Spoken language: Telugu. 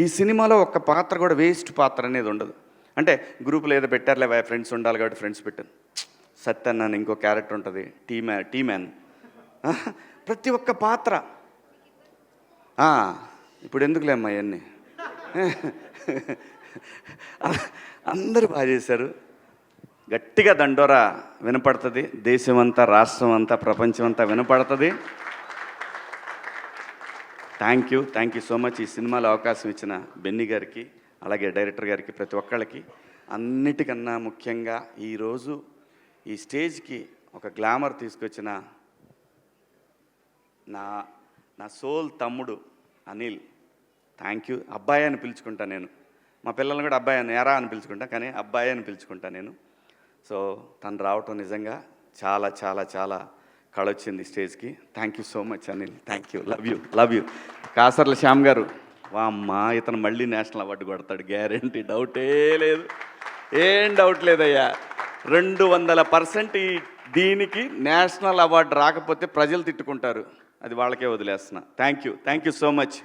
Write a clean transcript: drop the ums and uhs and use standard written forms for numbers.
ఈ సినిమాలో ఒక్క పాత్ర కూడా వేస్ట్ పాత్ర అనేది ఉండదు. అంటే గ్రూపులో ఏదో పెట్టారులే ఫ్రెండ్స్ ఉండాలి కాబట్టి ఫ్రెండ్స్ పెట్టాను. సత్యన్ అని ఇంకో క్యారెక్టర్ ఉంటుంది, టీ మ్యాన్. ప్రతి ఒక్క పాత్ర ఇప్పుడు ఎందుకులే అమ్మా ఇవన్నీ. అందరూ బాగా చేశారు. గట్టిగా దండోరా వినపడుతుంది, దేశమంతా, రాష్ట్రం అంతా, ప్రపంచం అంతా వినపడుతుంది. Thank you so much. ఈ సినిమాలో అవకాశం ఇచ్చిన బెన్నీ గారికి, అలాగే డైరెక్టర్ గారికి, ప్రతి ఒక్కళ్ళకి. అన్నిటికన్నా ముఖ్యంగా ఈరోజు ఈ స్టేజ్కి ఒక గ్లామర్ తీసుకొచ్చిన నా సోల్ తమ్ముడు అనిల్, థ్యాంక్ యూ. అబ్బాయి అని పిలుచుకుంటా నేను. మా పిల్లల్ని కూడా అబ్బాయి అని ఎరా అని పిలుచుకుంటా, కానీ అబ్బాయి అని పిలుచుకుంటా నేను. సో తను రావటం నిజంగా చాలా చాలా చాలా కళొచ్చింది స్టేజ్కి. Thank you so much Anil, thank you, love you. Kasarla Shyam గారు, వామ్మా ఇతను మళ్ళీ నేషనల్ అవార్డు కొడతాడు గ్యారెంటీ, డౌటే లేదు, ఏం డౌట్ లేదయ్యా. 200% దీనికి నేషనల్ అవార్డు రాకపోతే ప్రజలు తిట్టుకుంటారు, అది వాళ్ళకే వదిలేస్తున్నా. Thank you so much.